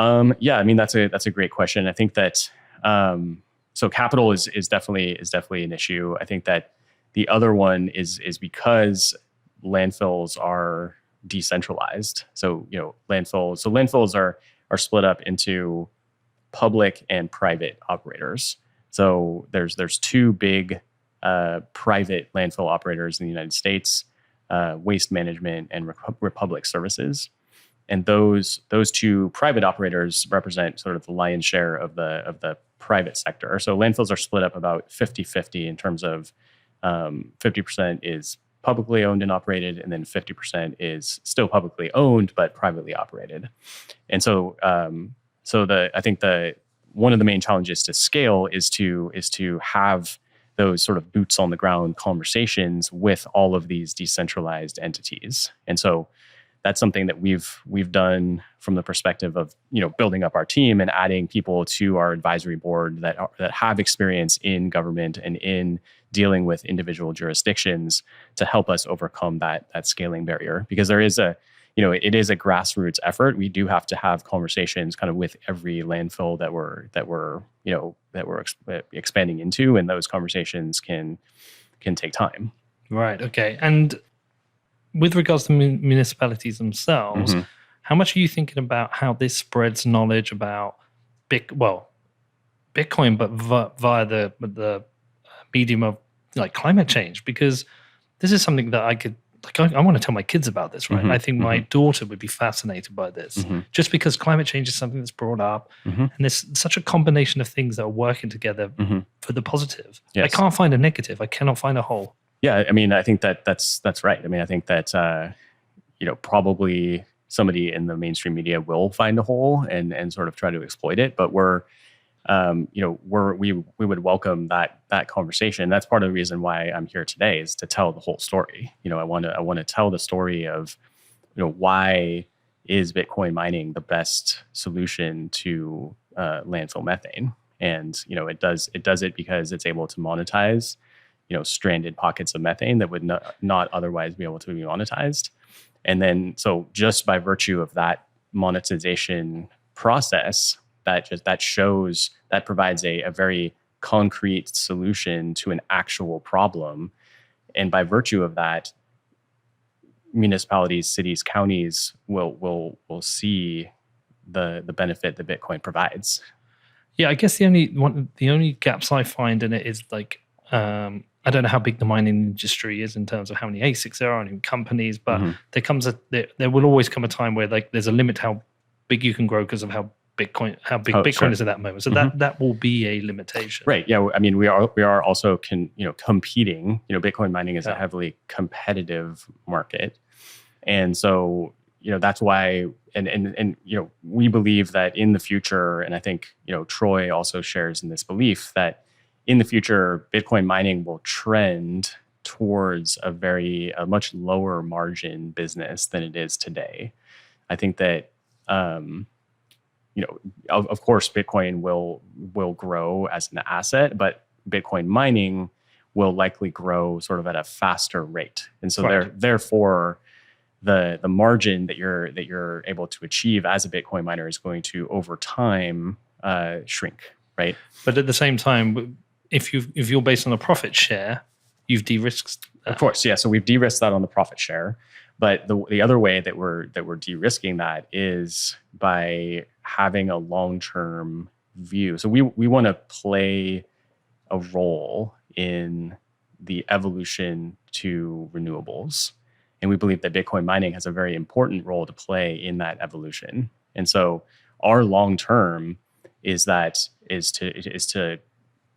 Yeah, I mean that's a great question. I think that so capital is definitely an issue. I think that the other one is because landfills are decentralized. So landfills are split up into public and private operators. So there's two big private landfill operators in the United States, Waste Management and Republic Services. And those two private operators represent sort of the lion's share of the private sector. So landfills are split up about 50-50 in terms of 50% is publicly owned and operated, and then 50% is still publicly owned but privately operated. And so I think one of the main challenges to scale is to have those sort of boots on the ground conversations with all of these decentralized entities. And so that's something that we've done from the perspective of building up our team and adding people to our advisory board that have experience in government and in dealing with individual jurisdictions to help us overcome that scaling barrier. Because there is it is a grassroots effort. We do have to have conversations kind of with every landfill that we're expanding into, and those conversations can take time. Right. Okay. And with regards to municipalities themselves, how much are you thinking about how this spreads knowledge about Bitcoin, but via the medium of like climate change? Because this is something that I want to tell my kids about this, right? I think my daughter would be fascinated by this, just because climate change is something that's brought up, and there's such a combination of things that are working together for the positive. Yes. I can't find a negative. I cannot find a whole. Yeah, I mean, I think that's right. I mean, I think that probably somebody in the mainstream media will find a hole and sort of try to exploit it. But we would welcome that conversation. That's part of the reason why I'm here today, is to tell the whole story. I want to tell the story of why is Bitcoin mining the best solution to landfill methane, and it does it because it's able to monetize stranded pockets of methane that would not otherwise be able to be monetized. And then, so just by virtue of that monetization process, that provides a very concrete solution to an actual problem. And by virtue of that, municipalities, cities, counties will see the benefit that Bitcoin provides. Yeah, I guess the only gaps I find in it is like, I don't know how big the mining industry is in terms of how many ASICs there are and companies, but there will always come a time where like there's a limit how big you can grow because of how big Bitcoin is at that moment. So that will be a limitation. Right. Yeah. I mean, we are also competing. Bitcoin mining is a heavily competitive market, and so that's why. And we believe that in the future, and I think Troy also shares in this belief that in the future, Bitcoin mining will trend towards a much lower margin business than it is today. I think that, of course, Bitcoin will grow as an asset, but Bitcoin mining will likely grow sort of at a faster rate. And so therefore, the margin that you're able to achieve as a Bitcoin miner is going to, over time, shrink, right? But at the same time, if you're based on a profit share, you've de-risked that. Of course, yeah. So we've de-risked that on the profit share. But the other way that we're de-risking that is by having a long-term view. So we want to play a role in the evolution to renewables. And we believe that Bitcoin mining has a very important role to play in that evolution. And so our long term is to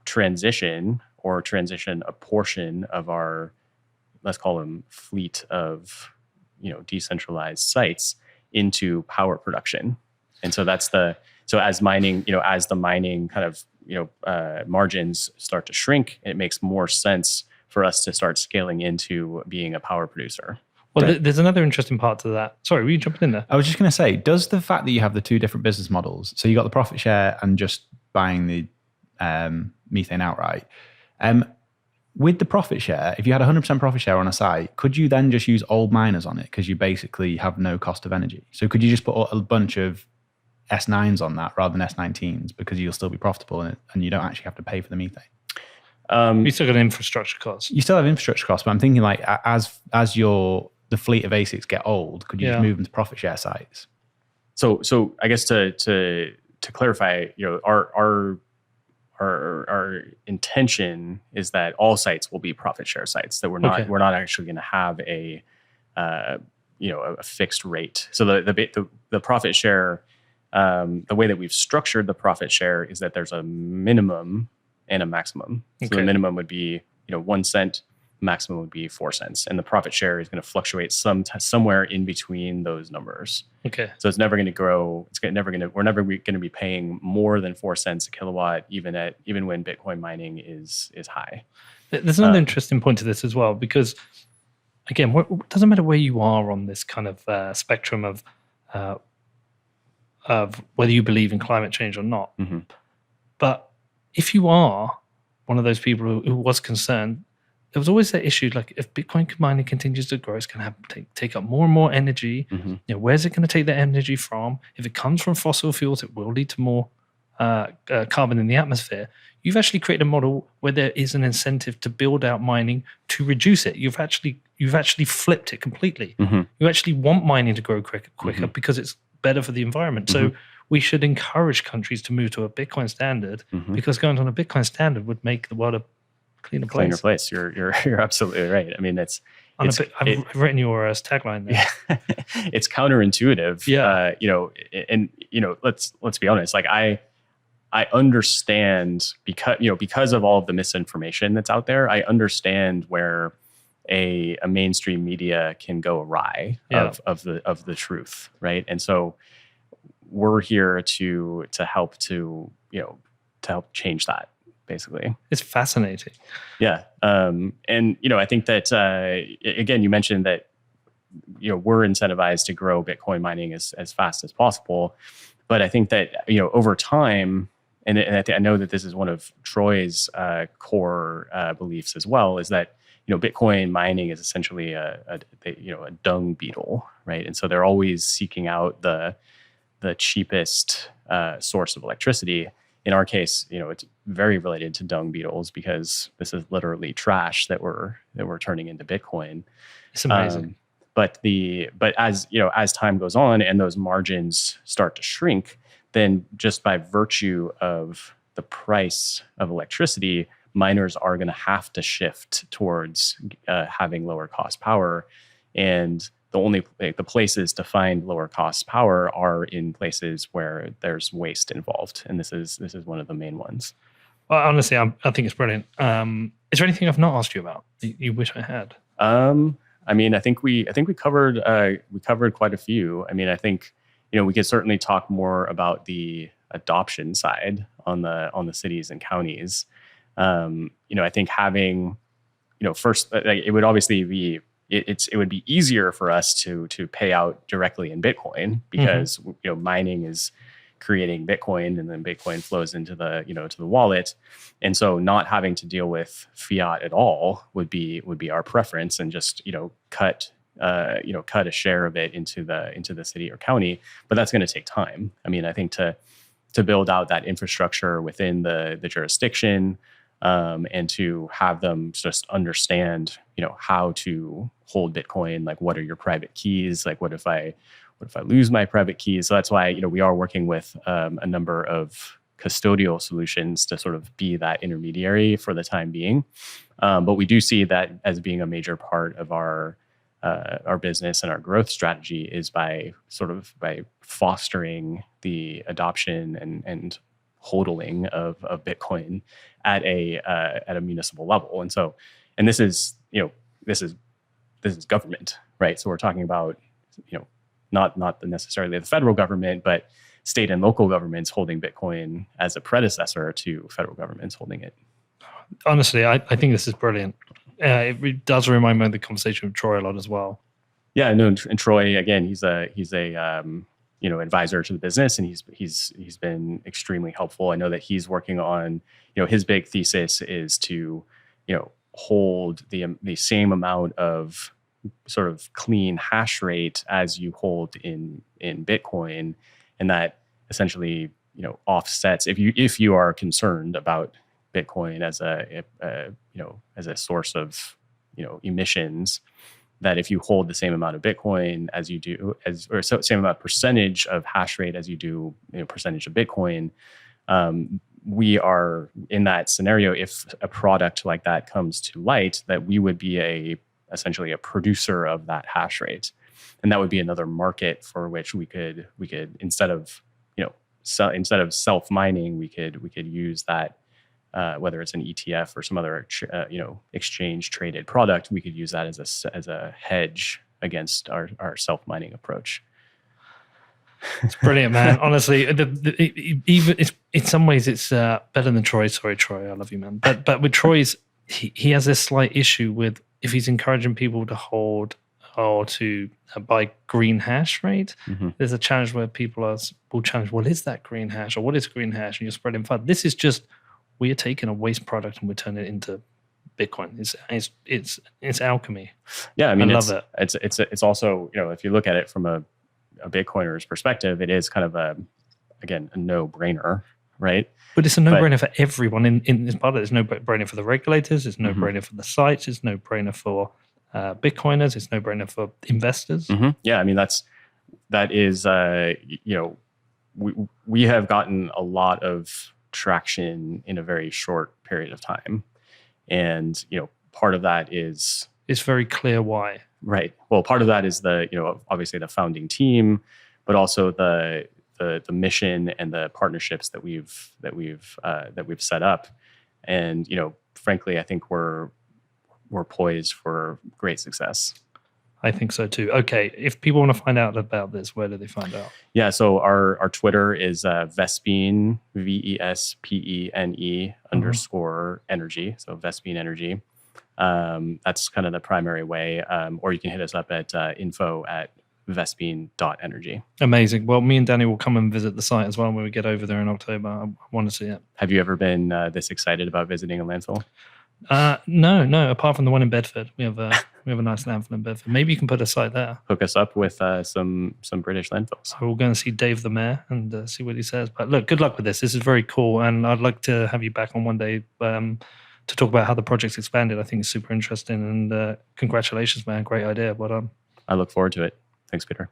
transition a portion of our, let's call them, fleet of decentralized sites into power production. And so as mining, as the mining kind of margins start to shrink, it makes more sense for us to start scaling into being a power producer. Well, there's another interesting part to that. Sorry, were you jumping in there? I was just going to say, does the fact that you have the two different business models, so you got the profit share and just buying the methane outright, with the profit share, if you had 100% profit share on a site, could you then just use old miners on it because you basically have no cost of energy? So could you just put a bunch of S9s on that rather than S19s because you'll still be profitable in it and you don't actually have to pay for the methane? You still got infrastructure costs. You still have infrastructure costs, but I'm thinking like as the fleet of ASICs get old, could you just move them to profit share sites? So I guess to clarify, our intention is that all sites will be profit share sites. That we're not actually going to have a fixed rate. So the profit share, the way that we've structured the profit share is that there's a minimum and a maximum. So the minimum would be 1 cent, maximum would be 4 cents, and the profit share is going to fluctuate somewhere in between those numbers. Okay. So it's never going to grow. We're never going to be paying more than 4 cents a kilowatt, even when Bitcoin mining is high. There's another interesting point to this as well, because again, it doesn't matter where you are on this kind of spectrum of whether you believe in climate change or not. Mm-hmm. But if you are one of those people who was concerned, there was always that issue, like if Bitcoin mining continues to grow, it's going to take up more and more energy. Mm-hmm. Where's it going to take that energy from? If it comes from fossil fuels, it will lead to more carbon in the atmosphere. You've actually created a model where there is an incentive to build out mining to reduce it. You've actually flipped it completely. Mm-hmm. You actually want mining to grow quicker mm-hmm. because it's better for the environment. Mm-hmm. So we should encourage countries to move to a Bitcoin standard, mm-hmm. because going on a Bitcoin standard would make the world a cleaner place. You're absolutely right. I mean, I've written your tagline there. Yeah. It's counterintuitive. Yeah. Let's be honest. Like I understand because of all of the misinformation that's out there. I understand where a mainstream media can go awry of the truth, right? And so we're here to help change that. Basically, it's fascinating. Yeah, and I think that again, you mentioned that we're incentivized to grow Bitcoin mining as fast as possible, but I think that over time, and I know that this is one of Troy's core beliefs as well, is that Bitcoin mining is essentially a dung beetle, right? And so they're always seeking out the cheapest source of electricity. In our case, it's very related to dung beetles because this is literally trash that we're turning into Bitcoin. It's amazing. But as time goes on and those margins start to shrink, then just by virtue of the price of electricity, miners are going to have to shift towards having lower cost power. And the places to find lower cost power are in places where there's waste involved, and this is one of the main ones. Well, honestly, I think it's brilliant. Is there anything I've not asked you about that you wish I had? I mean, I think we covered quite a few. I mean, I think we could certainly talk more about the adoption side on the cities and counties. I think having first, it would obviously be. It would be easier for us to pay out directly in Bitcoin because mm-hmm. Mining is creating Bitcoin and then Bitcoin flows into the to the wallet, and so not having to deal with fiat at all would be our preference, and just cut a share of it into the city or county. But that's going to take time. I mean, I think to build out that infrastructure within the jurisdiction. And to have them just understand, how to hold Bitcoin, like what are your private keys? Like what if I what if I lose my private keys? So that's why, we are working with a number of custodial solutions to sort of be that intermediary for the time being. But we do see that as being a major part of our business and our growth strategy is by fostering the adoption and hodling of Bitcoin at a municipal level. And this is government, right? So we're talking about, not necessarily the federal government, but state and local governments holding Bitcoin as a predecessor to federal governments holding it. Honestly, I think this is brilliant. It does remind me of the conversation with Troy a lot as well. Yeah, no, and Troy, again, he's a advisor to the business, and he's been extremely helpful. I know that he's working on, his big thesis is to, hold the same amount of sort of clean hash rate as you hold in Bitcoin, and that essentially, offsets if you are concerned about Bitcoin as a source of emissions, that if you hold the same amount of Bitcoin as you do same amount of percentage of hash rate as you do percentage of Bitcoin, we are in that scenario. If a product like that comes to light, that we would be essentially a producer of that hash rate, and that would be another market for which we could instead of self mining, we could use that. Whether it's an ETF or some other exchange traded product, we could use that as a hedge against our self mining approach. It's brilliant, man. Honestly, even in some ways it's better than Troy. Sorry, Troy, I love you, man. But with Troy's, he has this slight issue with if he's encouraging people to hold or to buy green hash rate. Mm-hmm. There's a challenge where people will challenge, well, is that green hash or what is green hash? And you're spreading FUD. This is just, we are taking a waste product and we're turning it into Bitcoin. It's alchemy. Yeah, I mean, I love it. It's also, if you look at it from a Bitcoiner's perspective, it is kind of a no-brainer, right? But it's a no-brainer for everyone in this part of it. It's no-brainer for the regulators. It's no-brainer for the sites. It's no-brainer for Bitcoiners. It's no-brainer for investors. Mm-hmm. Yeah, I mean, that is we have gotten a lot of traction in a very short period of time, and part of that is it's very clear why. Right. Well, part of that is obviously the founding team, but also the mission and the partnerships that we've set up, and frankly, I think we're poised for great success. I think so too. Okay, if people want to find out about this, where do they find out? Yeah, so our Twitter is Vespene, VESPENE _ energy. So Vespene Energy. That's kind of the primary way. Or you can hit us up at info@vespene.energy. Amazing. Well, me and Danny will come and visit the site as well when we get over there in October. I want to see it. Have you ever been this excited about visiting a landfill? No. Apart from the one in Bedford, we have a nice landfill in Bedford. Maybe you can put a site there. Hook us up with some British landfills. We'll go and see Dave the Mayor and see what he says. But look, good luck with this. This is very cool, and I'd like to have you back on one day to talk about how the project's expanded. I think it's super interesting, and congratulations, man. Great idea. Well done. I look forward to it. Thanks, Peter.